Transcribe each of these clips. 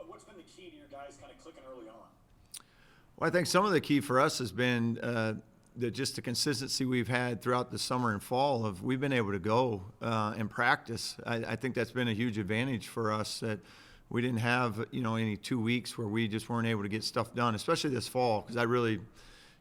what's been the key to your guys kind of clicking early on? Well, I think some of the key for us has been just the consistency we've had throughout the summer and fall of we've been able to go and practice. I think that's been a huge advantage for us that we didn't have, any 2 weeks where we just weren't able to get stuff done, especially this fall, because I really,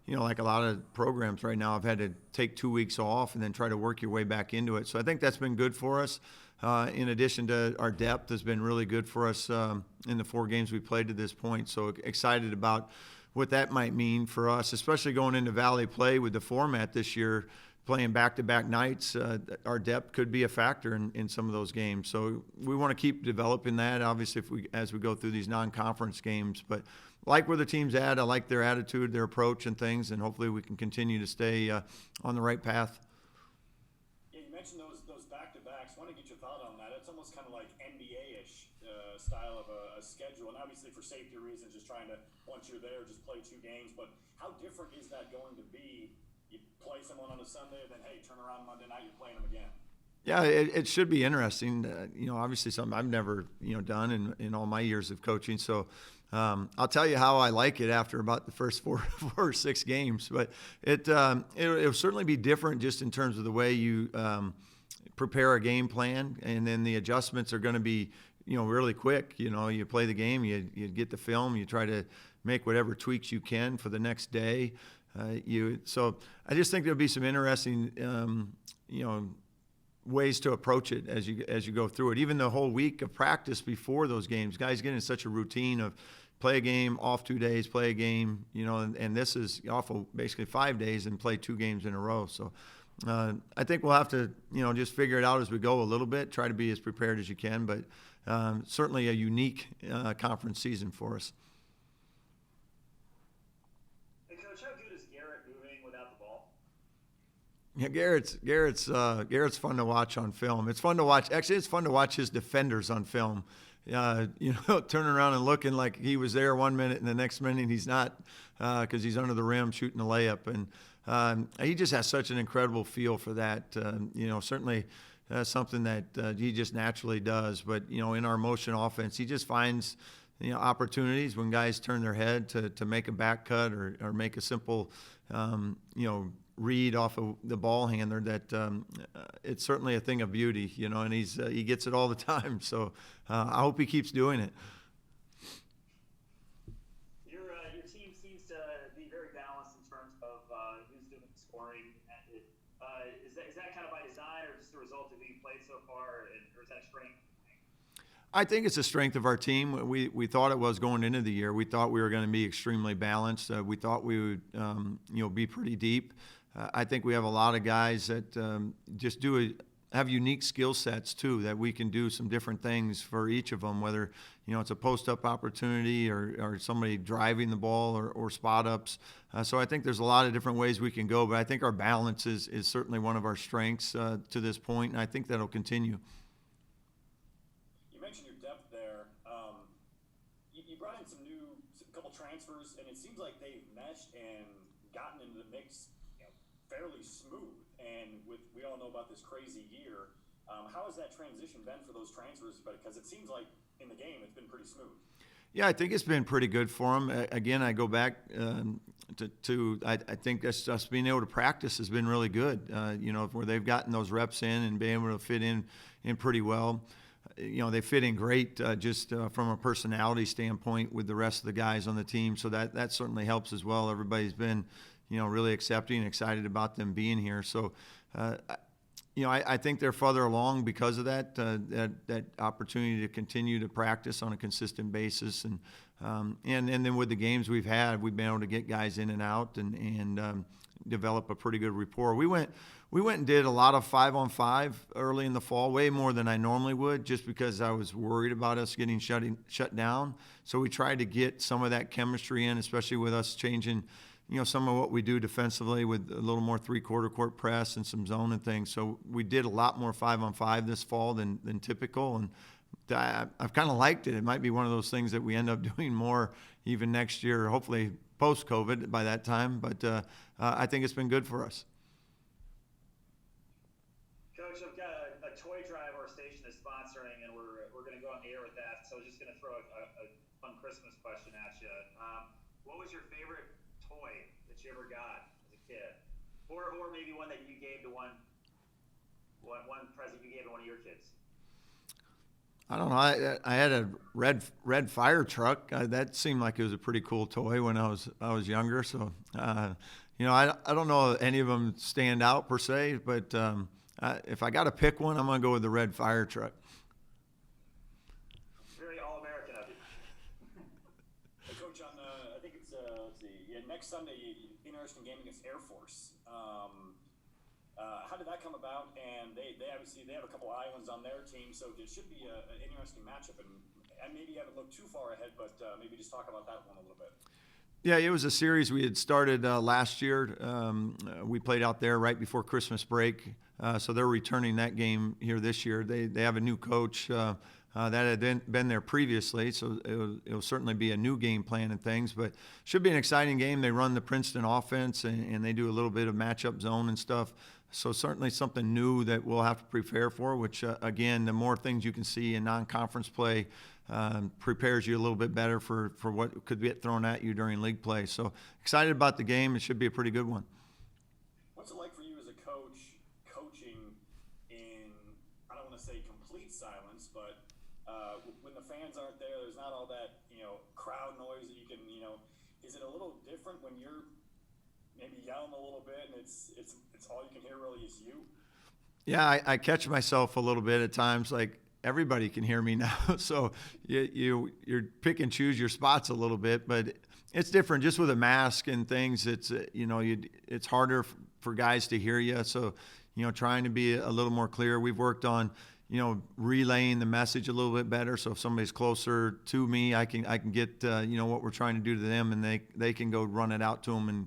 like a lot of programs right now, I've had to take 2 weeks off and then try to work your way back into it. So I think that's been good for us. In addition to our depth has been really good for us in the 4 games we played to this point. So excited about what that might mean for us, especially going into Valley play with the format this year, playing back-to-back nights. Our depth could be a factor in some of those games. So we want to keep developing that, obviously, as we go through these non-conference games. But like where the team's at, I like their attitude, their approach and things, and hopefully we can continue to stay on the right path. Yeah, you mentioned those back-to-backs. I want to get your thought on that. It's almost kind of like NBA-ish style of a schedule, and obviously for safety reasons, just trying to, once you're there, just play 2 games. But how different is that going to be? You play someone on a Sunday, then, hey, turn around Monday night, you're playing them again. Yeah, it should be interesting. Obviously something I've never, done in all my years of coaching. So I'll tell you how I like it after about the first 4 or 6 games. But it'll certainly be different just in terms of the way you prepare a game plan, and then the adjustments are going to be, really quick. You play the game, you get the film, you try to make whatever tweaks you can for the next day. So I just think there'll be some interesting, ways to approach it as you go through it. Even the whole week of practice before those games, guys get in such a routine of play a game, off 2 days, play a game, and this is off of basically 5 days and play 2 games in a row. So I think we'll have to, just figure it out as we go a little bit, try to be as prepared as you can, but certainly a unique conference season for us. Yeah, Garrett's fun to watch on film. It's fun to watch. Actually, it's fun to watch his defenders on film. Turning around and looking like he was there 1 minute and the next minute he's not, because he's under the rim shooting a layup. And he just has such an incredible feel for that. Certainly something that he just naturally does. But in our motion offense, he just finds opportunities when guys turn their head to make a back cut or make a simple read off of the ball handler that it's certainly a thing of beauty, and he gets it all the time. So I hope he keeps doing it. Your team seems to be very balanced in terms of who's doing the scoring. Is that kind of by design or just a result of who you played so far, or is that a strength? I think it's a strength of our team. We thought it was going into the year. We thought we were going to be extremely balanced. We thought we would be pretty deep. I think we have a lot of guys that just have unique skill sets too, that we can do some different things for each of them, whether it's a post-up opportunity or somebody driving the ball or spot-ups. So I think there's a lot of different ways we can go, but I think our balance is certainly one of our strengths to this point, and I think that'll continue. You mentioned your depth there. You brought in a couple transfers, and it seems like they've meshed and gotten into the mix fairly smooth, and we all know about this crazy year. How has that transition been for those transfers? Because it seems like in the game it's been pretty smooth. Yeah, I think it's been pretty good for them. Again, I go back I think that's just being able to practice has been really good. Where they've gotten those reps in and being able to fit in pretty well. They fit in great just from a personality standpoint with the rest of the guys on the team. So that certainly helps as well. Everybody's been really accepting and excited about them being here. So, I think they're further along because of that opportunity to continue to practice on a consistent basis. And then with the games we've had, we've been able to get guys in and out and develop a pretty good rapport. We went and did a lot of 5-on-5 early in the fall, way more than I normally would, just because I was worried about us getting shut down. So we tried to get some of that chemistry in, especially with us changing some of what we do defensively with a little more three-quarter court press and some zone and things. So we did a lot more 5-on-5 this fall than typical, and I've kind of liked it. It might be one of those things that we end up doing more even next year, hopefully post-COVID by that time. But I think it's been good for us. Coach, I've got a toy drive our station is sponsoring, and we're going to go on the air with that. So I was just going to throw a Christmas question at you. What was your favorite toy that you ever got as a kid, or maybe one that you gave to one present you gave to one of your kids? I don't know. I had a red fire truck. That seemed like it was a pretty cool toy when I was younger. So, I don't know if any of them stand out per se, but if I got to pick one, I'm gonna go with the red fire truck. Very all-American of you. Hey, Coach, I think it's let's see, next Sunday, interesting game against Air Force. How did that come about? And they obviously have a couple Iowans on their team, so it should be an interesting matchup. And maybe you haven't looked too far ahead, but maybe just talk about that one a little bit. Yeah, it was a series we had started last year. We played out there right before Christmas break, so they're returning that game here this year. They have a new coach that had been there previously, so it'll certainly be a new game plan and things, but should be an exciting game. They run the Princeton offense, and they do a little bit of matchup zone and stuff. So certainly something new that we'll have to prepare for, which, again, the more things you can see in non-conference play prepares you a little bit better for what could get thrown at you during league play. So excited about the game. It should be a pretty good one. What's it like for you as a coach coaching in, I don't want to say complete silence, but when the fans aren't there, there's not all that, crowd noise that you can, is it a little different when you're maybe yelling a little bit and it's all you can hear really is you? Yeah, I catch myself a little bit at times, like everybody can hear me now. So you're pick and choose your spots a little bit, but it's different just with a mask and things. It's, it's harder for guys to hear you. So, trying to be a little more clear. We've worked on, relaying the message a little bit better. So if somebody's closer to me, I can get, what we're trying to do to them, and they can go run it out to them and,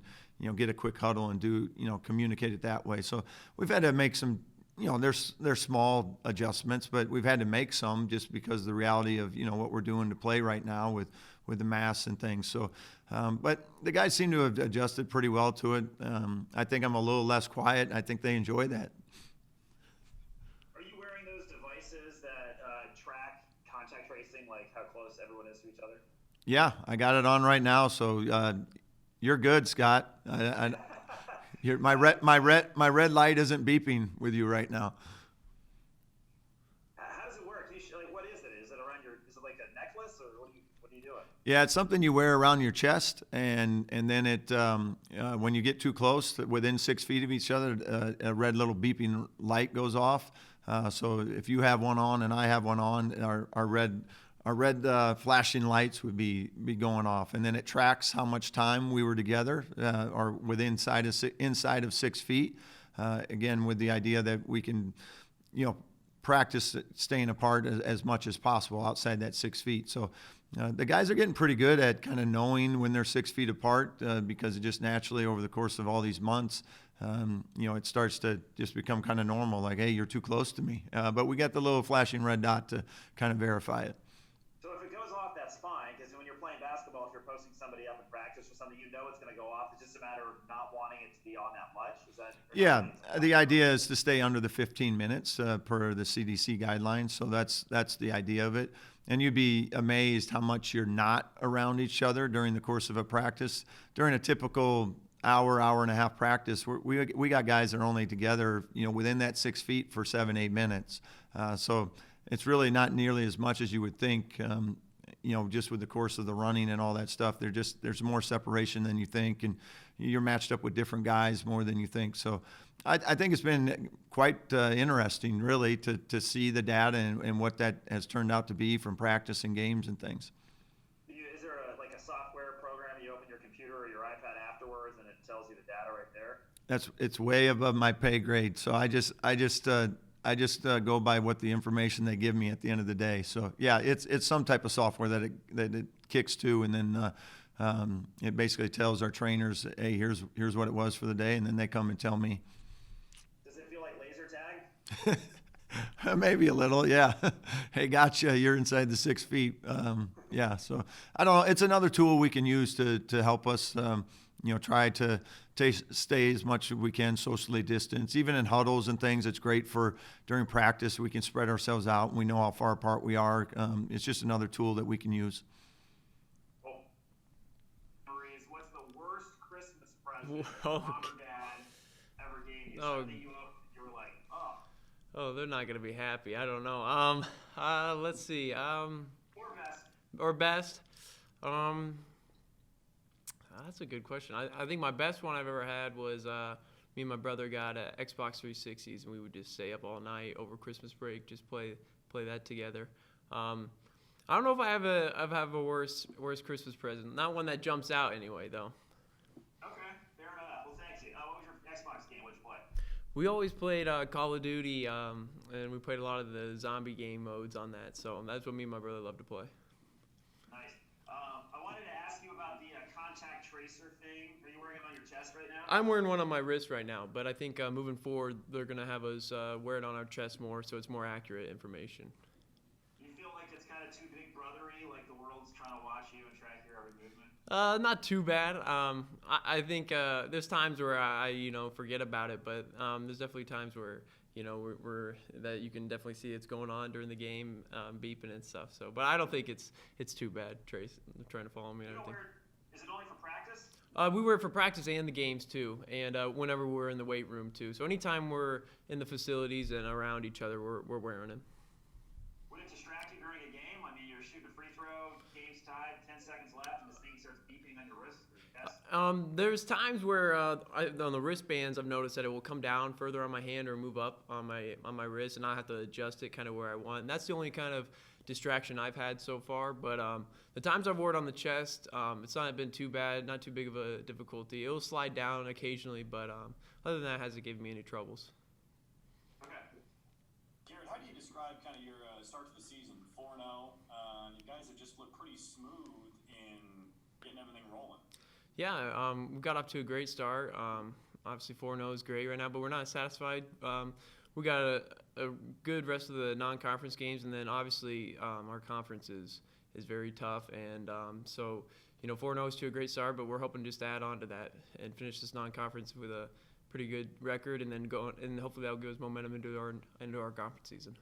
get a quick huddle and do, communicate it that way. So we've had to make some, there's small adjustments, but we've had to make some just because of the reality of, what we're doing to play right now with the masks and things. So, but the guys seem to have adjusted pretty well to it. I think I'm a little less quiet. I think they enjoy that. Are you wearing those devices that track contact tracing, like how close everyone is to each other? Yeah, I got it on right now. So, you're good, Scott. My red light isn't beeping with you right now. How does it work? What is it? Is it around is it like a necklace, or what are you doing? Yeah, it's something you wear around your chest, and then it when you get too close, within 6 feet of each other, a red little beeping light goes off. So if you have one on and I have one on, our red flashing lights would be going off, and then it tracks how much time we were together, or inside of 6 feet. Again, with the idea that we can, practice staying apart as much as possible outside that 6 feet. So the guys are getting pretty good at kind of knowing when they're 6 feet apart, because it just naturally over the course of all these months, it starts to just become kind of normal. Like, hey, you're too close to me. But we got the little flashing red dot to kind of verify it. Basketball, if you're posting somebody up in practice or something, it's going to go off. It's just a matter of not wanting it to be on that much. Is that? Yeah, the idea is to stay under the 15 minutes per the CDC guidelines. So that's the idea of it. And you'd be amazed how much you're not around each other during the course of a practice. During a typical hour and a half practice, we got guys that are only together, within that 6 feet for 7-8 minutes. So it's really not nearly as much as you would think. Just with the course of the running and all that stuff, there's more separation than you think, and you're matched up with different guys more than you think. So I think it's been quite interesting, really, to see the data and what that has turned out to be from practice and games and things. Is there a software program you open your computer or your iPad afterwards and it tells you the data right there? It's way above my pay grade, so I just go by what the information they give me at the end of the day. So yeah, it's some type of software that it kicks to, and then it basically tells our trainers, hey, here's what it was for the day, and then they come and tell me. Does it feel like laser tag? Maybe a little, yeah. Hey, gotcha. You're inside the 6 feet. Yeah. So I don't know. It's another tool we can use to help us, try to stay as much as we can socially distanced. Even in huddles and things, it's great for during practice. We can spread ourselves out and we know how far apart we are. It's just another tool that we can use. has been mom or dad ever gave you something you were like, oh. Oh, they're not gonna be happy. I don't know. Let's see. Or best. That's a good question. I think my best one I've ever had was me and my brother got Xbox 360s, and we would just stay up all night over Christmas break, just play that together. I don't know if I have a worse Christmas present. Not one that jumps out anyway, though. Okay, fair enough. Well, thanks. What was your Xbox game? What'd you play? We always played Call of Duty, and we played a lot of the zombie game modes on that. So that's what me and my brother love to play. Nice. I wanted to ask you about the contact tracer thing. Are you wearing it on your chest right now? I'm wearing one on my wrist right now, but I think moving forward, they're going to have us wear it on our chest more, so it's more accurate information. Do you feel like it's kind of too big brothery, like the world's trying to watch you and track your every movement? Not too bad. I think there's times where I forget about it, but there's definitely times where we're that you can definitely see it's going on during the game, beeping and stuff. So, but I don't think it's too bad. Trace trying to follow me and everything. Is it only for practice? We wear it for practice and the games too, and whenever we're in the weight room too. So anytime we're in the facilities and around each other, we're wearing it. Would it distract you during a game? I mean, you're shooting a free throw, game's tied, 10 seconds left, and this thing starts beeping on your wrist. There's times where on the wristbands I've noticed that it will come down further on my hand or move up on my wrist, and I have to adjust it kind of where I want. And that's the only kind of distraction I've had so far. But the times I've wore it on the chest, it's not been too bad, not too big of a difficulty. It will slide down occasionally, but other than that, it hasn't given me any troubles. Okay. Garrett, how do you describe kind of your start to the season? 4-0. You guys have just looked pretty smooth in getting everything rolling. Yeah, we got off to a great start. Obviously, 4-0 is great right now, but we're not satisfied. We got a good rest of the non-conference games, and then obviously our conference is very tough. And so, 4-0 is to a great start, but we're hoping just to add on to that and finish this non-conference with a pretty good record, and then and hopefully that'll give us momentum into our conference season.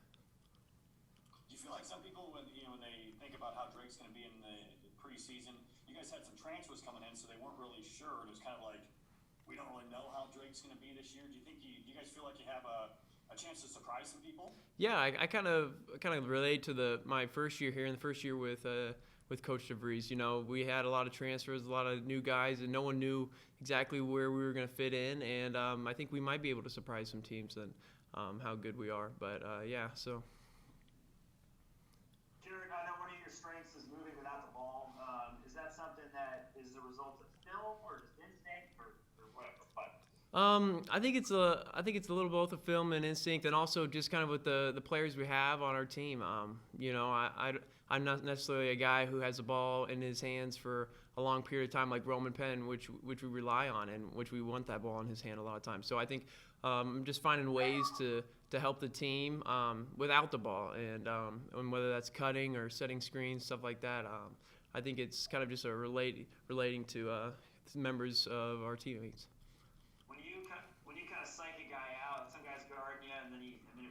Do you feel like some people, when they think about how Drake's going to be in the preseason, you guys had some transfers coming in, so they weren't really sure. It was kind of like, we don't really know how Drake's going to be this year. Do you think do you guys feel like you have a chance to surprise some people? Yeah, I kind of relate to my first year here, and the first year with Coach DeVries. We had a lot of transfers, a lot of new guys, and no one knew exactly where we were going to fit in. And I think we might be able to surprise some teams and how good we are. But yeah, so. Garrett, I know one of your strengths is moving without the ball. Is that something that is the result of film or just instinct or what? I think it's a little both of film and instinct, and also just kind of with the players we have on our team. I'm not necessarily a guy who has the ball in his hands for a long period of time like Roman Penn, which we rely on and which we want that ball in his hand a lot of times. So I think just finding ways to help the team without the ball, and whether that's cutting or setting screens, stuff like that. I think it's kind of just relating to members of our teammates. When you kind of psych a guy out, some guy's guarding you, and then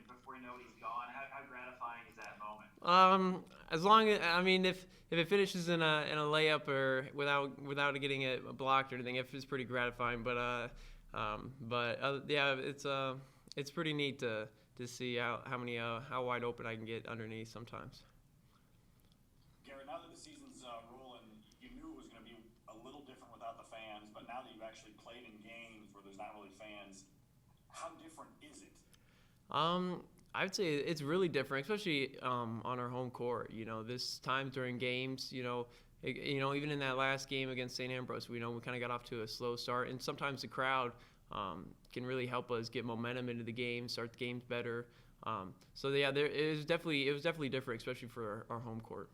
before you know it, he's gone. How gratifying is that moment? As long as if it finishes in a layup or without getting it blocked or anything, it's pretty gratifying. But yeah, it's pretty neat to see how wide open I can get underneath sometimes. Garrett, now that the season's rolling, you knew it was going to be a little different without the fans, but now that you've actually played in games where there's not really fans, how different is it? I would say it's really different, especially on our home court. This time during games, even in that last game against St. Ambrose, we kind of got off to a slow start, and sometimes the crowd can really help us get momentum into the game, start the games better. So yeah, it was definitely different, especially for our home court.